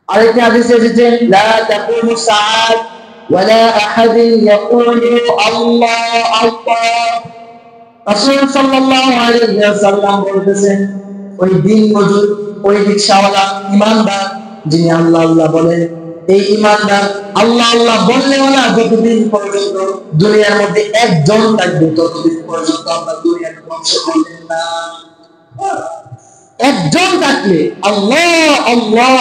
আরেকটি হাদিসে এসেছে লা তাকুমু সাআত ওয়ালা আহাদিন ইয়াকুলু আল্লাহ আল্লাহ। রাসূল সাল্লাল্লাহু আলাইহি ওয়াসাল্লাম বলতেছেন, ওই দিন মজুর, ওই রিকশাওয়ালা ঈমানদার যিনি আল্লাহ আল্লাহ বলেন, এই ঈমানদার আল্লাহ আল্লাহ বললেও না যতদিন পর্যন্ত দুনিয়ার মধ্যে একজন থাকবে ততদিন পর্যন্ত আল্লাহ দুনিয়াকে ধ্বংস করবেন না। একজন থাকলে আল্লাহ আল্লাহ,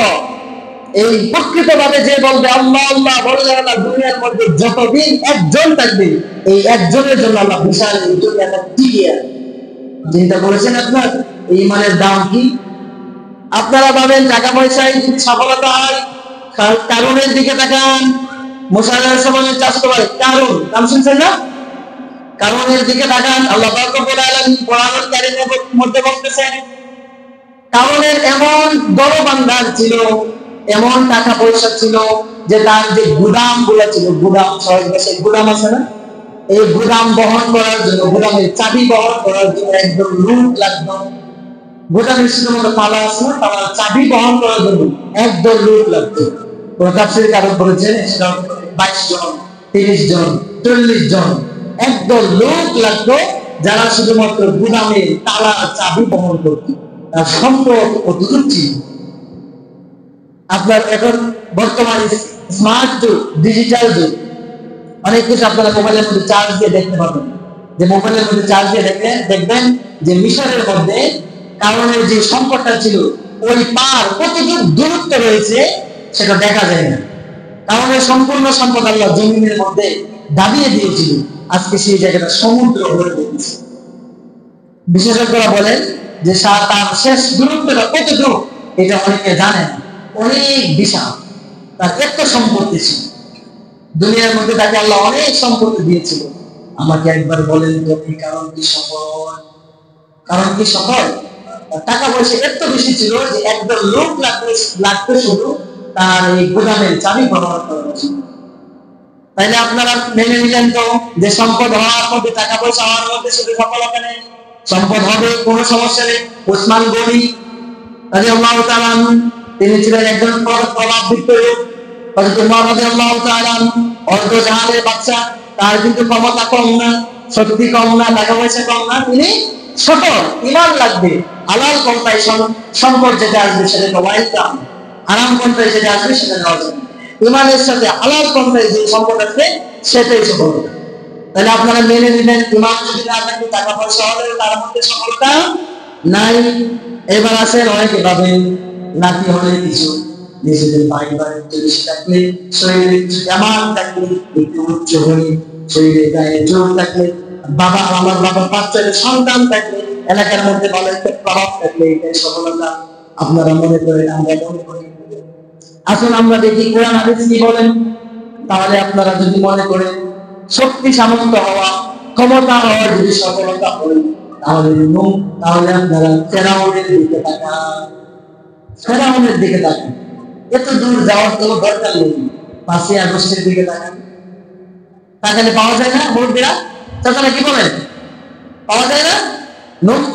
এই প্রকৃতভাবে যে বলবে আল্লাহ আল্লাহ বললে না দুনিয়ার মধ্যে যতদিন একজন থাকবে, এই একজনের জন্য আল্লাহ বিশাল এই দুনিয়াটা টিকিয়ে চিন্তা করেছেন আপনার এই ইমানের দাম কি? আপনারা ভাবেন টাকা পয়সায় যদি সফলতা হয়, কারণের দিকে তাকান। মুসা আলাইহিস সালামের চাচাতো ভাই কারণ, নাম শুনছেন না? কারণের দিকে তাকান। আল্লাহ পাক রব্বুল আলামিন কোরআনুল কারীমের মধ্যে বলতেছেন, কারণের এমন বড় ভান্ডার ছিল, এমন টাকা পয়সা ছিল যে তার যে গুদাম গুলা ছিল, গুদাম সহজ ভাষায় গুদাম আছে না, এই গুদাম বহন করার জন্য, গুদামের চাবি বহন করার জন্য একদম লোক লাগতো। গুদামের শুধুমাত্র তালা আছে না, তালার চাবি বহন করার জন্য একদম লোক লাগতো। তাফসীরের কারণ বলেছেন 22 জন, 30 জন, 40 জন একদম লোক লাগতো, যারা শুধুমাত্র গুদামের তালা চাবি বহন করত। তার সম্পদ অদ্ভুত ছিল। আপনার এখন বর্তমানে স্মার্ট যুগ, ডিজিটাল যুগ, অনেক কিছু আপনারা মোবাইলের মধ্যে চার্জ দিয়ে দেখতে পাবেন। যে মোবাইলের মধ্যে চার্জ দিয়ে দেখবেন যে মিশরের মধ্যে কারণের যে সম্পদটা ছিল, ওই পার কতটুকু দূরত্ব রয়েছে সেটা দেখা যায় না। কারণের সম্পূর্ণ সম্পদ আল্লাহ জমিনের মধ্যে দাবিয়ে দিয়েছিল, আজকে সেই জায়গাটা সমুদ্র হয়ে গেছে। বিশেষজ্ঞরা বলেন যে তার শেষ দূরত্বটা কতটুকু এটা অনেকে জানেন, অনেক বিশাল। তার এত সম্পত্তি ছিল দুনিয়ার মধ্যে, তাকে আল্লাহ অনেক সম্পত্তি দিয়েছিল। আমাকে একবার বলেন তো এই কারণ কি সফল? কারণ কি সফল? টাকা পয়সা এত বেশি ছিল যে একদম লোক লাগতো শুধু তার এই গুদামের চাবি ব্যবহার করার জন্য। তাইলে আপনারা মেনে নিলেন তো যে সম্পদ হওয়ার মধ্যে, টাকা পয়সা হওয়ার মধ্যে শুধু সফলতা নেই, সম্পদ হবে কোনো সমস্যা নেই। উসমান গনি রাদিয়াল্লাহু তাআলা আনহু তিনি ছিলেন একজন প্রভাববিত্ত লোক। হযরত উমর রাদিয়াল্লাহু তাআলা আনহু অর্ধজাহানের বাদশা, তার কিন্তু ক্ষমতা কম না, শক্তি কম না, টাকা পয়সা কম না, তিনি সফল। ঈমান লাগবে, হালাল পন্থায় সম্পদ যেটা আসবে সেটা ওয়াইতাম, হারাম পন্থায় যেটা আসবে সেটা নেওয়া যাবে। ঈমানের সাথে হালাল পন্থায় যে সম্পদ আসবে সেটাই সফলতা। তাহলে আপনারা মেনে নিলেন ঈমান যদি না থাকে, টাকা পয়সা হলে তার মধ্যে সফলতা নাই। এবার আসেন অনেকে ভাবেন নাতি হলে কিছু, নিজেদের ভাই বাড়িতে বেশি থাকলে, শরীরে কিছু জামাল থাকলে, একটু উচ্চ হলে, শরীরে গায়ে জোর থাকলে, বাবা আমার বাবার 5-6 সন্তান থাকলে, এলাকার মধ্যে ভালো একটা প্রভাব থাকলে এটাই সফলতা আপনারা মনে করেন, আমরা মনে করি। আসুন আমরা দেখি কোরআন হাদিস কি বলেন। তাহলে আপনারা যদি মনে করেন শক্তি সামর্থ্য হওয়া, ক্ষমতা হওয়া যদি সফলতা হয়, তাহলে আপনারা ফেরাউনের দিকে তাকান। ফেরাউনের দিকে তাকান, এত দূর যাওয়ার তো দরকার নেই। 5ই আগস্টের দিকে তাকান, তাকালে পাওয়া যায় না? মুরব্বীরা চাচারা কি বলেন? পাওয়া যায় না?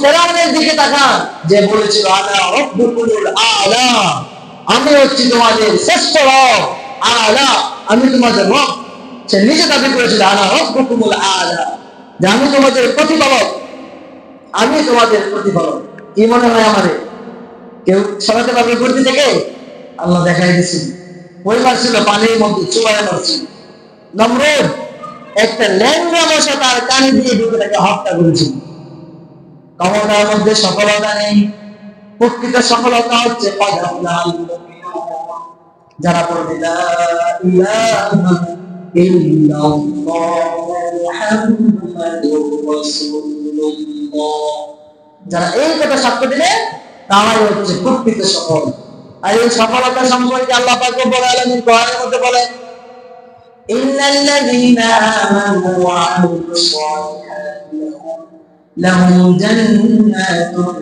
ফেরাউনের দিকে তাকান, যে বলেছিল আনা রাব্বুকুল আ'লা, আমি হচ্ছি তোমাদের শ্রেষ্ঠ রব, আ'লা আমি তোমাদের রব। সে নিজে দাবি করেছিল আনা রাব্বুকুল আ'লা, যে আমি তোমাদের প্রতিপালক, আমি তোমাদের প্রতিপালক। কি মনে হয় আমাদের কেউ সরাতে পারবে গর্তি থেকে? আল্লাহ দেখাই দিয়েছিল, ওই মারছিল পানির মধ্যে চুবায় মারছিল। নমরুদ একটা ল্যাংড়া মশা তার কানে দিয়ে ঢুকে তাকে হত্যা করেছিল। ক্ষমতার মধ্যে সফলতা নেই, প্রকৃত সফলতা হচ্ছে যারা বলবে লা ইলাহা ইল্লাল্লাহু মুহাম্মাদুর রাসূলুল্লাহ, যারা এই কথা সাক্ষ্য দিলে তারাই হচ্ছে প্রকৃত সফল। আর এই সফলতা সম্পর্কে আল্লাহ পাক রব্বুল আলামিন কোরআনের মধ্যে বলেন, ইন্নাল্লাযীনা আমানু ওয়া আমিলুস সালিহাতি লাহুম জান্নাতুন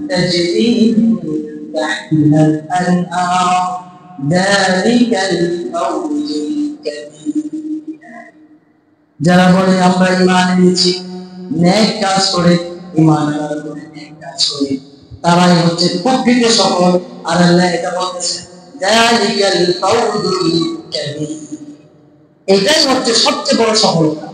তাজরি মিন তাহতিহাল আনহার যালিকাল ফাওজুল কাবীর। যারা বলে আমরা ঈমান এনেছি, নেক কাজ করে, ঈমান আনার পরে নেক কাজ করে, তারাই হচ্ছে প্রকৃত সফল। আর আল্লাহ এটা বলতেছেন যালিকাল ফাউজুল কাবীর। এটাই হচ্ছে সবচেয়ে বড় সফলতা।